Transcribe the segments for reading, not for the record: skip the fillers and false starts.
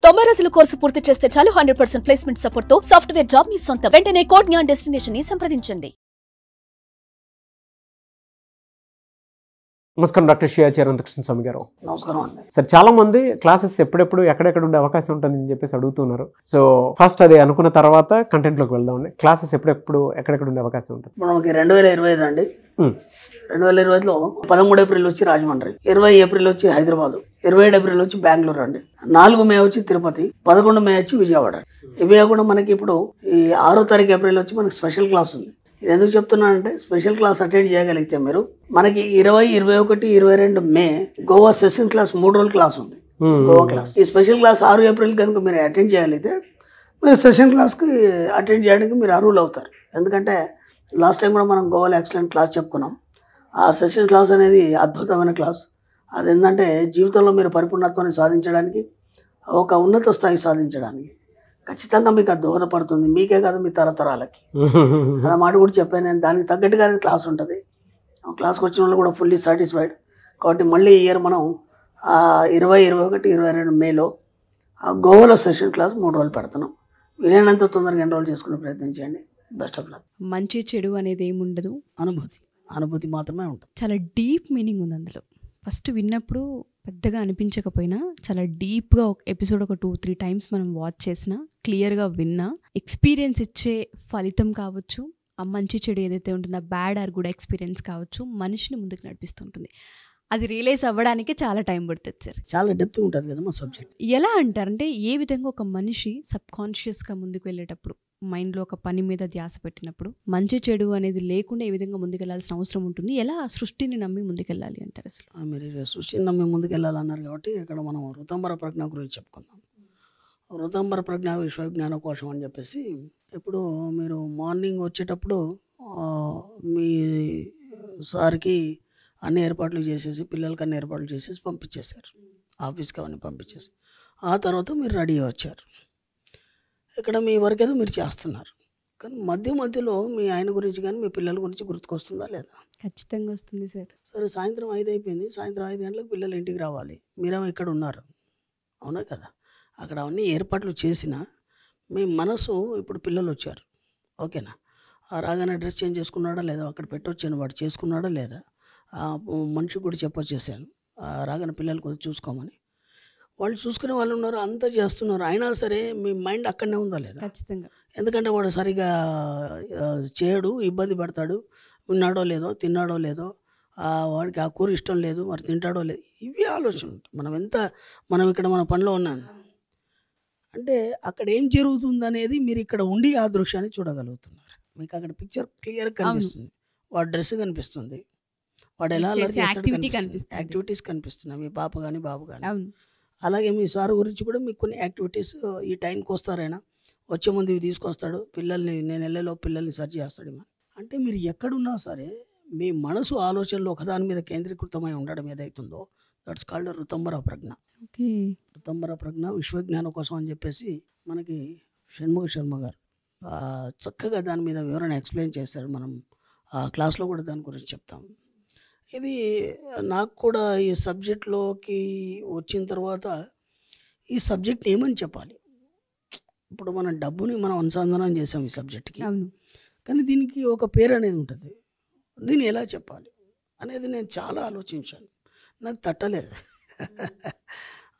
90 రోజుల కోర్సు పూర్తి చేస్తే చాలు 100% ప్లేస్మెంట్ సపోర్ట్ తో సాఫ్ట్వేర్ జాబ్ మీ సొంతం. వెంటనే కోడ్ జ్ఞాన్ డెస్టినేషన్ ని సంప్రదించండి. నమస్కారం డాక్టర్ షియా చరణకృష్ణ స్వామి గారు. నమస్కారం అండి. సార్, చాలా మంది క్లాసెస్ ఎప్పుడెప్పుడు ఎక్కడెక్కడ ఉండే అవకాశం ఉంటుందని చెప్పేసి అడుగుతున్నారు. సో ఫస్ట్ అది అనుకున్న తర్వాత కంటెంట్లోకి వెళ్దామండి. క్లాసెస్ ఎప్పుడెప్పుడు ఎక్కడెక్కడ ఉండే అవకాశం ఉంటుంది? మనకి 2025 అండి. 2025లో 13 ఏప్రిల్ వచ్చి రాజమండ్రి, 20 ఏప్రిల్ వచ్చి హైదరాబాద్, 27 ఏప్రిల్ వచ్చి బెంగళూరు అండి, 4 మే వచ్చి తిరుపతి, 11 మే వచ్చి విజయవాడ. ఇవి కాకుండా మనకి ఇప్పుడు ఈ 6 తారీఖు ఏప్రిల్ వచ్చి మనకి స్పెషల్ క్లాస్ ఉంది. ఇది ఎందుకు చెప్తున్నానంటే, స్పెషల్ క్లాస్ అటెండ్ చేయగలిగితే మీరు మనకి 20, 21, 22 మే గోవా సెషన్ క్లాస్ 3 రోజుల క్లాస్ ఉంది. గోవా క్లాస్. ఈ స్పెషల్ క్లాస్ 6 ఏప్రిల్ కనుక మీరు అటెండ్ చేయగలిగితే మీరు సెషన్ క్లాస్కి అటెండ్ చేయడానికి మీరు అర్హులు అవుతారు. ఎందుకంటే లాస్ట్ టైం కూడా మనం గోవాలో ఎక్సలెంట్ క్లాస్ చెప్పుకున్నాం. ఆ సెషన్ క్లాస్ అనేది అద్భుతమైన క్లాస్. అది ఏంటంటే జీవితంలో మీరు పరిపూర్ణత్వాన్ని సాధించడానికి, ఒక ఉన్నత స్థాయి సాధించడానికి ఖచ్చితంగా మీకు అది దోహదపడుతుంది. మీకే కాదు, మీ తరతరాలకి. అలా మాట కూడా చెప్పాను నేను. దానికి తగ్గట్టుగానే క్లాస్ ఉంటుంది. క్లాస్కి వచ్చిన వాళ్ళు కూడా ఫుల్లీ సాటిస్ఫైడ్. కాబట్టి మళ్ళీ ఈ ఇయర్ మనం 20, 21, 22 మేలో గోవాలో సెషన్ క్లాస్ 3 రోజులు పెడుతున్నాం. వీలైనంత తొందరగా ఎన్రోల్ చేసుకునే ప్రయత్నం చేయండి. Best of luck. మంచి చెడు అనేది ఏమి ఉండదు, అనుభూతి మాత్రమే ఉంటుంది. చాలా డీప్ మీనింగ్ ఉంది అందులో. ఫస్ట్ విన్నప్పుడు పెద్దగా అనిపించకపోయినా చాలా డీప్గా ఒక ఎపిసోడ్ ఒక 2-3 టైమ్స్ మనం వాచ్ చేసినా, క్లియర్గా విన్నా, ఎక్స్పీరియన్స్ ఇచ్చే ఫలితం కావచ్చు, ఆ మంచి చెడు ఏదైతే ఉంటుందో బ్యాడ్ ఆర్ గుడ్ ఎక్స్పీరియన్స్ కావచ్చు, మనిషిని ముందుకు నడిపిస్తుంటుంది. అది రియలైజ్ అవ్వడానికి చాలా టైం పడుతుంది సార్. చాలా డెప్త్ ఉంటుంది కదా మా సబ్జెక్ట్. ఎలా అంటారంటే, ఏ విధంగా ఒక మనిషి సబ్కాన్షియస్గా ముందుకు వెళ్ళేటప్పుడు, మైండ్లో ఒక పని మీద ధ్యాస పెట్టినప్పుడు మంచి చెడు అనేది లేకుండా ఏ విధంగా ముందుకెళ్లాల్సిన అవసరం ఉంటుంది, ఎలా ఆ సృష్టిని నమ్మి ముందుకెళ్ళాలి అంటారు అసలు? మీరు సృష్టిని నమ్మి ముందుకెళ్ళాలన్నారు కాబట్టి ఇక్కడ మనం ఋతంబర ప్రజ్ఞ గురించి చెప్పుకుందాం. ఋతంబర ప్రజ్ఞ విశ్వజ్ఞాన కోశం అని చెప్పేసి, ఇప్పుడు మీరు మార్నింగ్ వచ్చేటప్పుడు మీ సార్కి అన్ని ఏర్పాట్లు చేసేసి, పిల్లలకి అన్ని ఏర్పాట్లు చేసేసి పంపించేశారు ఆఫీస్కి. అవన్నీ పంపించేసి ఆ తర్వాత మీరు రెడీ వచ్చారు. ఇక్కడ మీ వర్క్ ఏదో మీరు చేస్తున్నారు, కానీ మధ్యలో మీ ఆయన గురించి కానీ మీ పిల్లల గురించి గుర్తుకొస్తుందా లేదా? ఖచ్చితంగా వస్తుంది సార్. సరే, సాయంత్రం 5 అయిపోయింది. సాయంత్రం 5 గంటలకు పిల్లలు ఇంటికి రావాలి. మీరేమో ఇక్కడ ఉన్నారు, అవునా కదా? అక్కడ అవన్నీ ఏర్పాట్లు చేసినా మీ మనసు, ఇప్పుడు పిల్లలు వచ్చారు, ఓకేనా? రాగానే డ్రెస్ చేంజ్ చేసుకున్నాడా లేదా, అక్కడ పెట్టొచ్చాను వాడు చేసుకున్నాడా లేదా, మనిషికి కూడా చెప్పొచ్చేసాను రాగానే పిల్లలు కొద్దిగా చూసుకోమని. వాళ్ళు చూసుకునే వాళ్ళు ఉన్నారు, అంతా చేస్తున్నారు. అయినా సరే మీ మైండ్ అక్కడనే ఉందా లేదా? ఖచ్చితంగా. ఎందుకంటే వాడు సరిగా చేయడు, ఇబ్బంది పడతాడు, ఉన్నాడో లేదో, తిన్నాడో లేదో, వాడికి ఆ కూర ఇష్టం లేదు, మరి తింటాడో లేదు, ఇవి ఆలోచన. మనం ఇక్కడ మన పనిలో ఉన్నాను అంటే అక్కడ ఏం జరుగుతుందనేది మీరు ఇక్కడ ఉండి ఆ దృశ్యాన్ని చూడగలుగుతున్నారు. మీకు అక్కడ పిక్చర్ క్లియర్ కనిపిస్తుంది. వాడు డ్రెస్ కనిపిస్తుంది, వాడు ఎలా యాక్టివిటీస్ కనిపిస్తున్నాయి, మీ పాప కానీ బాబు కానీ. అలాగే మీ సార్ గురించి కూడా మీకు కొన్ని యాక్టివిటీస్, ఈ టైంకి వస్తారైనా, వచ్చే ముందు ఇవి తీసుకొస్తాడు, పిల్లల్ని నేను వెళ్ళేలో పిల్లల్ని సర్చ్ చేస్తాడు. అంటే మీరు ఎక్కడున్నా సరే మీ మనసు ఆలోచనలు ఒకదాని మీద కేంద్రీకృతమై ఉండడం ఏదైతుందో దట్స్ కాల్డ్ ఋతంబర ప్రజ్ఞ. ఋతంబర ప్రజ్ఞ విశ్వజ్ఞానం కోసం అని చెప్పేసి మనకి షణ్ముఖ శర్మ గారు చక్కగా దాని మీద వివరణ ఎక్స్ప్లెయిన్ చేశారు. మనం ఆ క్లాస్లో కూడా దాని గురించి చెప్తాం. ఇది నాకు కూడా ఈ సబ్జెక్ట్లోకి వచ్చిన తర్వాత ఈ సబ్జెక్ట్ ఏమని చెప్పాలి. ఇప్పుడు మనం డబ్బుని మనం అనుసంధానం చేసాం ఈ సబ్జెక్ట్కి, కానీ దీనికి ఒక పేరు అనేది ఉంటుంది. దీన్ని ఎలా చెప్పాలి అనేది నేను చాలా ఆలోచించాను, నాకు తట్టలేదు.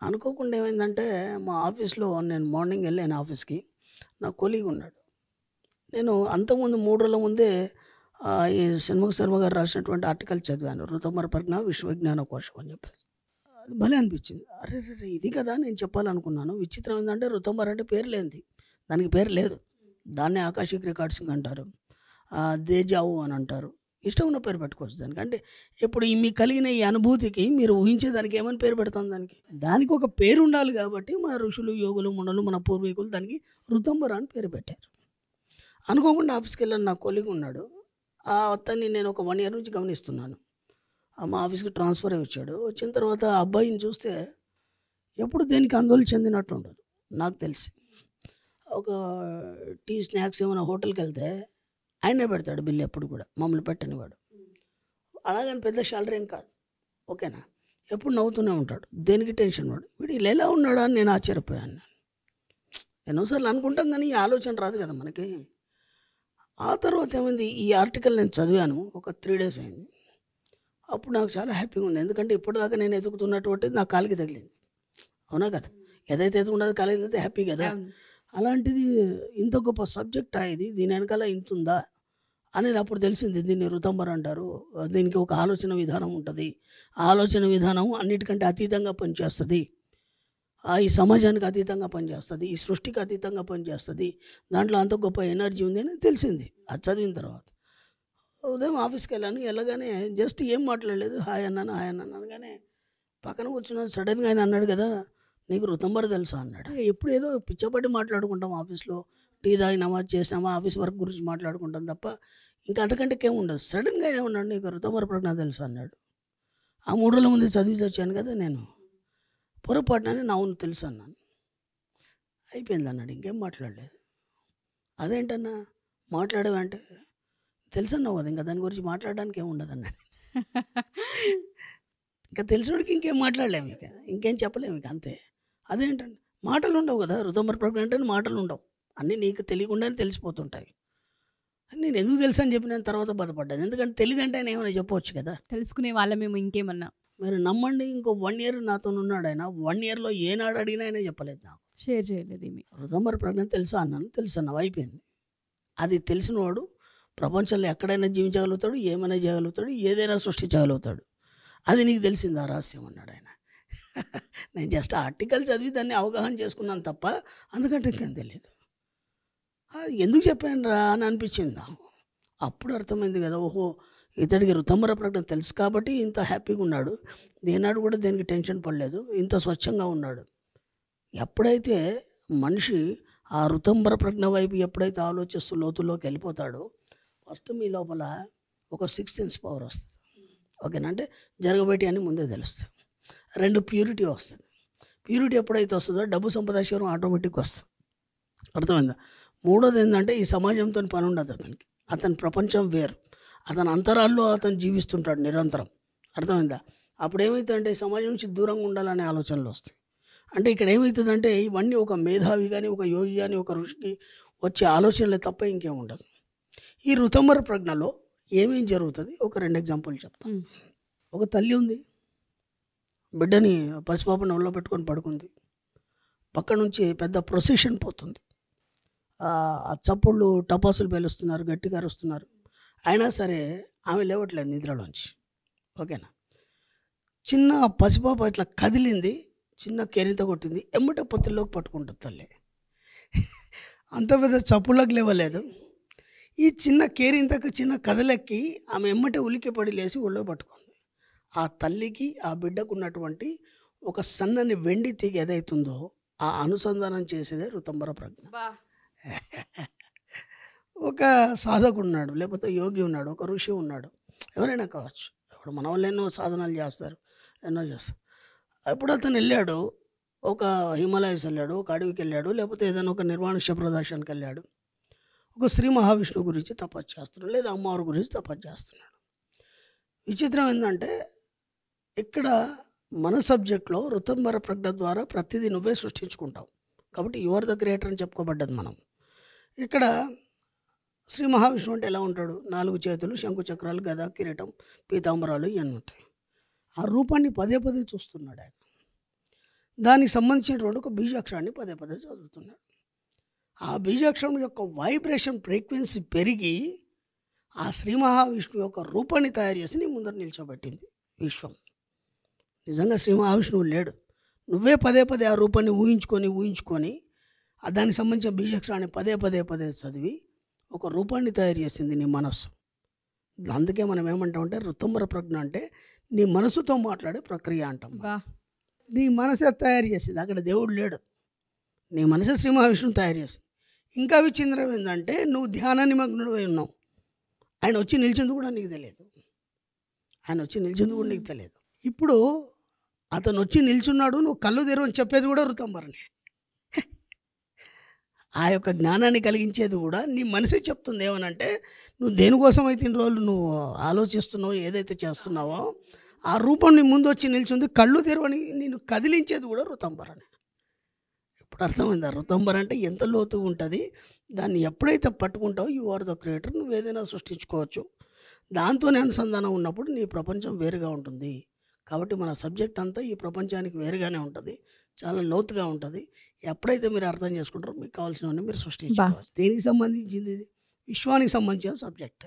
అనుకోకుండా ఏమైందంటే, మా ఆఫీస్లో నేను మార్నింగ్ వెళ్ళాను ఆఫీస్కి. నా కొలీగ్ ఉన్నాడు. నేను అంతకుముందు 3 రోజుల ముందే ఈ షణ్ముఖ శర్మ గారు రాసినటువంటి ఆర్టికల్ చదివాను, ఋతంబర ప్రజ్ఞ విశ్వజ్ఞాన కోశం అని చెప్పేసి. అది భలే అనిపించింది. అరే ఇది కదా నేను చెప్పాలనుకున్నాను. విచిత్రం ఏంటంటే, ఋతంబర అంటే పేరు లేనిది, దానికి పేరు లేదు. దాన్నే ఆకాశిక్ రికార్డ్సింగ్ అంటారు, దేజావు అని అంటారు. ఇష్టం ఉన్న పేరు పెట్టుకోవచ్చు దానికి. అంటే ఇప్పుడు మీకు కలిగిన ఈ అనుభూతికి మీరు ఊహించేదానికి ఏమని పేరు పెడతాం, దానికి ఒక పేరు ఉండాలి. కాబట్టి మన ఋషులు, యోగులు, మునులు, మన పూర్వీకులు దానికి ఋతంబర అని పేరు పెట్టారు. అనుకోకుండా ఆఫీస్కి వెళ్ళాను, నా కొలీగ్ ఉన్నాడు. ఆ అతన్ని నేను ఒక 1 year నుంచి గమనిస్తున్నాను. మా ఆఫీస్కి ట్రాన్స్ఫర్ అయి వచ్చాడు. వచ్చిన తర్వాత ఆ అబ్బాయిని చూస్తే ఎప్పుడు దేనికి ఆందోళన చెందినట్టు ఉండదు. నాకు తెలిసి ఒక టీ స్నాక్స్ ఏమైనా హోటల్కి వెళ్తే ఆయనే పెడతాడు బిల్లు, ఎప్పుడు కూడా మమ్మల్ని పెట్టని వాడు. అలాగని పెద్ద శాలరీ ఏం కాదు, ఓకేనా? ఎప్పుడు నవ్వుతూనే ఉంటాడు, దేనికి టెన్షన్ వాడు. వీడు ఇలా ఎలా ఉన్నాడా అని నేను ఆశ్చర్యపోయాను. ఎన్నోసార్లు అనుకుంటాం కానీ ఈ ఆలోచన రాదు కదా మనకి. ఆ తర్వాత ఏమైంది, ఈ ఆర్టికల్ నేను చదివాను, ఒక 3 days అయింది. అప్పుడు నాకు చాలా హ్యాపీగా ఉంది. ఎందుకంటే ఇప్పటిదాకా నేను ఎదుగుతున్నటువంటిది నా కాలికి తగిలింది. అవునా కదా? ఏదైతే ఎదుగుండదో కాలికి తగిలితే హ్యాపీ కదా. అలాంటిది ఇంత గొప్ప సబ్జెక్టా ఇది, దీని వెనకాల ఇంత ఉందా అనేది అప్పుడు తెలిసింది. దీన్ని ఋతంబర్ అంటారు. దీనికి ఒక ఆలోచన విధానం ఉంటుంది. ఆ ఆలోచన విధానం అన్నిటికంటే అతీతంగా పనిచేస్తుంది. ఈ సమాజానికి అతీతంగా పనిచేస్తుంది, ఈ సృష్టికి అతీతంగా పనిచేస్తుంది. దాంట్లో అంత గొప్ప ఎనర్జీ ఉంది అని తెలిసింది అది చదివిన తర్వాత. ఉదయం ఆఫీస్కి వెళ్ళాను. వెళ్ళగానే జస్ట్ ఏం మాట్లాడలేదు, హాయ్ అన్నాను అనగానే పక్కన కూర్చున్నాను. సడన్గా ఆయన అన్నాడు కదా, నీకు ఋతంబర్ తెలుసా అన్నాడు. ఎప్పుడు ఏదో పిచ్చపట్టి మాట్లాడుకుంటాం ఆఫీస్లో, టీ తాగినామా చేసినామా ఆఫీస్ వర్క్ గురించి మాట్లాడుకుంటాం తప్ప ఇంకా అంతకంటే ఏం ఉండదు. సడన్గా ఆయన ఉన్నాడు, నీకు ఋతంబర్ ప్రజ్ఞ తెలుసా అన్నాడు. ఆ 3 రోజుల ముందు చదివి వచ్చాను కదా నేను, పొరపాటునని అవును తెలుసు అన్నాను. అయిపోయింది అన్నాడు, ఇంకేం మాట్లాడలేదు. అదేంటన్నా మాట్లాడేవంటే తెలుసు అన్నావు కదా, ఇంకా దాని గురించి మాట్లాడడానికి ఏమి ఉండదు అన్నాడు. ఇంకా తెలిసినోడికి ఇంకేం మాట్లాడలేము, ఇంకేం చెప్పలేము ఇక అంతే. అదేంటండి మాటలు ఉండవు కదా, ఋతంబర్ ప్రజ్ఞ అంటే మాటలు ఉండవు, అన్నీ నీకు తెలియకుండానే తెలిసిపోతుంటాయి. నేను ఎందుకు తెలుసు అని చెప్పి నేను తర్వాత బాధపడ్డాను. ఎందుకంటే తెలియదంటే ఆయన ఏమైనా చెప్పవచ్చు కదా, తెలుసుకునే వాళ్ళ మేము ఇంకేమన్నా. మీరు నమ్మండి, ఇంకో 1 year నాతో ఉన్నాడు ఆయన. 1 yearలో ఏనాడు అడిగినా ఆయన చెప్పలేదు నాకు, షేర్ చేయలేదు ఏమి. ఋతంబర్ ప్రజ్ఞ తెలుసా అన్నాను, తెలుసు అన్నావు, అయిపోయింది. అది తెలిసినవాడు ప్రపంచంలో ఎక్కడైనా జీవించగలుగుతాడు, ఏమైనా చేయగలుగుతాడు, ఏదైనా సృష్టించగలుగుతాడు. అది నీకు తెలిసింది ఆ రహస్యం అన్నాడు ఆయన. నేను జస్ట్ ఆర్టికల్ చదివి దాన్ని అవగాహన చేసుకున్నాను తప్ప అందుకంటే ఇంకేం తెలియదు. ఎందుకు చెప్పాను రా అని అనిపించింది నాకు. అప్పుడు అర్థమైంది కదా, ఓహో ఇతడికి ఋతంబర ప్రజ్ఞ తెలుసు కాబట్టి ఇంత హ్యాపీగా ఉన్నాడు, దేనాడు కూడా దేనికి టెన్షన్ పడలేదు, ఇంత స్వచ్ఛంగా ఉన్నాడు. ఎప్పుడైతే మనిషి ఆ ఋతంబర ప్రజ్ఞ వైపు ఎప్పుడైతే ఆలోచిస్తూ లోతుల్లోకి వెళ్ళిపోతాడో ఫస్ట్ మీ లోపల ఒక 6th sense పవర్ వస్తుంది. ఓకేనా, అంటే జరగబెట్టి అని ముందే తెలుస్తుంది. 2 ప్యూరిటీ వస్తుంది. ప్యూరిటీ ఎప్పుడైతే వస్తుందో డబ్బు సంపదాశీరం ఆటోమేటిక్గా వస్తుంది. అర్థమైందా? 3వది ఏంటంటే ఈ సమాజంతో పని ఉండదు అతనికి, అతని ప్రపంచం వేరు, అతని అంతరాల్లో అతను జీవిస్తుంటాడు నిరంతరం. అర్థమైందా? అప్పుడు ఏమవుతుందంటే సమాజం నుంచి దూరంగా ఉండాలనే ఆలోచనలు వస్తాయి. అంటే ఇక్కడ ఏమవుతుందంటే ఇవన్నీ ఒక మేధావి కానీ ఒక యోగి కానీ ఒక ఋషికి వచ్చే ఆలోచనలే తప్ప ఇంకేం ఉండదు. ఈ ఋతంబర ప్రజ్ఞలో ఏమేం జరుగుతుంది ఒక 2 ఎగ్జాంపుల్ చెప్తాను. ఒక తల్లి ఉంది, బిడ్డని పసిపాపని ఒళ్ళో పెట్టుకొని పడుకుంది. పక్క నుంచి పెద్ద ప్రొసెషన్ పోతుంది, ఆ చప్పుళ్ళు టపాసులు పేలుస్తున్నారు, గట్టిగా అరుస్తున్నారు. అయినా సరే ఆమె లేవట్లేదు నిద్రలోంచి. ఓకేనా, చిన్న పసిపాప ఇట్లా కదిలింది, చిన్న కేరింత కొట్టింది, ఎమ్మటే పొత్తుల్లోకి పట్టుకుంటుంది తల్లి. అంత పెద్ద చప్పుళ్ళకి లేవలేదు, ఈ చిన్న కేరింతకు చిన్న కదలెక్కి ఆమె ఎమ్మటే ఉలిక్కిపడి లేచి ఒళ్ళో పట్టుకుంది. ఆ తల్లికి ఆ బిడ్డకు ఉన్నటువంటి ఒక సన్నని వెండి తీగ ఏదైతుందో ఆ అనుసంధానం చేసేదే ఋతంబర ప్రజ్ఞ. ఒక సాధకుడు ఉన్నాడు, లేకపోతే యోగి ఉన్నాడు, ఒక ఋషి ఉన్నాడు, ఎవరైనా కావచ్చు. ఇప్పుడు మన వాళ్ళు ఎన్నో సాధనాలు చేస్తారు, ఎన్నో చేస్తారు. ఇప్పుడు అతను వెళ్ళాడు, ఒక హిమాలయస్ వెళ్ళాడు, ఒక అడవికి వెళ్ళాడు, లేకపోతే ఏదైనా ఒక నిర్వాణిష ప్రదర్శనకి వెళ్ళాడు, ఒక శ్రీ మహావిష్ణువు గురించి తపస్సు చేస్తున్నాడు, లేదా అమ్మవారి గురించి తపస్సు చేస్తున్నాడు. విచిత్రం ఏంటంటే ఇక్కడ మన సబ్జెక్ట్లో ఋతంబర ప్రజ్ఞ ద్వారా ప్రతిదీ నువ్వే సృష్టించుకుంటావు కాబట్టి యువర్ ద గ్రేటర్ అని చెప్పుకోబడ్డది మనం. ఇక్కడ శ్రీ మహావిష్ణువు అంటే ఎలా ఉంటాడు? 4 చేతులు, శంకు చక్రాలు, గద, కిరీటం, పీతాంబరాలు ఇవన్నీ ఉంటాయి. ఆ రూపాన్ని పదే పదే చూస్తున్నాడు ఆయన. దానికి సంబంధించినటువంటి ఒక బీజాక్షరాన్ని పదే పదే చదువుతున్నాడు. ఆ బీజాక్షరం యొక్క వైబ్రేషన్ ఫ్రీక్వెన్సీ పెరిగి ఆ శ్రీ మహావిష్ణువు యొక్క రూపాన్ని తయారు చేసి నీ ముందర నిల్చోబెట్టింది విశ్వం. నిజంగా శ్రీ మహావిష్ణువు లేడు, నువ్వే పదే పదే ఆ రూపాన్ని ఊహించుకొని దానికి సంబంధించిన బీజాక్షరాన్ని పదే పదే చదివి ఒక రూపాన్ని తయారు చేసింది నీ మనస్సు. అందుకే మనం ఏమంటామంటే ఋతంబర ప్రజ్ఞ అంటే నీ మనసుతో మాట్లాడే ప్రక్రియ అంటాం. నీ మనసే తయారు చేసింది, అక్కడ దేవుడు లేడు, నీ మనసే శ్రీ మహావిష్ణువు తయారు చేసింది. ఇంకా విచిత్రం ఏంటంటే నువ్వు ధ్యాన నిమగ్నుడై ఉన్నావు, ఆయన వచ్చి నిలిచింది కూడా నీకు తెలియదు, నీకు తెలియదు. ఇప్పుడు అతను వచ్చి నిల్చున్నాడు, నువ్వు కళ్ళు తెరవని చెప్పేది కూడా ఋతంబరనే. ఆ యొక్క జ్ఞానాన్ని కలిగించేది కూడా నీ మనసే చెప్తుంది. ఏమనంటే నువ్వు దేనికోసం అయితే ఇన్ని రోజులు నువ్వు ఆలోచిస్తున్నావు, ఏదైతే చేస్తున్నావో ఆ రూపం నీ ముందు వచ్చి నిల్చుంది, కళ్ళు తెరవని నేను కదిలించేది కూడా ఋతంబరనే. ఇప్పుడు అర్థమైందా? ఋతంబర్ అంటే ఎంత లోతుగా ఉంటుంది, దాన్ని ఎప్పుడైతే పట్టుకుంటావో యు ఆర్ ద క్రియేటర్. నువ్వు ఏదైనా సృష్టించుకోవచ్చు. దాంతోనే అనుసంధానం ఉన్నప్పుడు నీ ప్రపంచం వేరుగా ఉంటుంది. కాబట్టి మన సబ్జెక్ట్ అంతా ఈ ప్రపంచానికి వేరుగానే ఉంటుంది, చాలా లోతుగా ఉంటుంది. ఎప్పుడైతే మీరు అర్థం చేసుకుంటారో మీకు కావాల్సినవన్నీ మీరు సృష్టించుకోవచ్చు. దేనికి సంబంధించింది ఇది? విశ్వానికి సంబంధించిన సబ్జెక్ట్.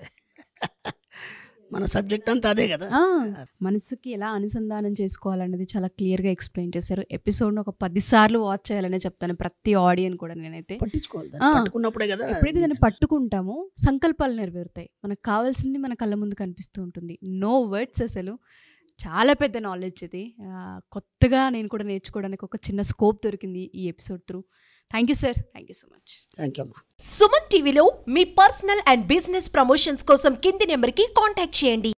మన సబ్జెక్ట్ అంతా అదే కదా. మనసుకి ఎలా అనుసంధానం చేసుకోవాలనేది చాలా క్లియర్గా ఎక్స్ప్లెయిన్ చేశారు. ఎపిసోడ్ను ఒక 10 సార్లు వాచ్ చేయాలనే చెప్తాను ప్రతి ఆడియన్ కూడా. నేనైతే పట్టించుకోవాలి, పట్టుకున్నప్పుడే కదా. ఎప్పుడైతే దాన్ని పట్టుకుంటామో సంకల్పాలు నెరవేరుతాయి. మనకు కావాల్సింది మన కళ్ళ ముందు కనిపిస్తూ ఉంటుంది. No words. అసలు చాలా పెద్ద నాలెడ్జ్ ఇది. కొత్తగా నేను కూడా నేర్చుకోవడానికి ఒక చిన్న స్కోప్ దొరికింది ఈ episode through. Thank you sir, thank you so much. Thank you అమ్మా. సుమన్ టీవీలో మీ పర్సనల్ అండ్ బిజినెస్ ప్రమోషన్స్ కోసం కింది నెంబర్కి కాంటాక్ట్ చేయండి.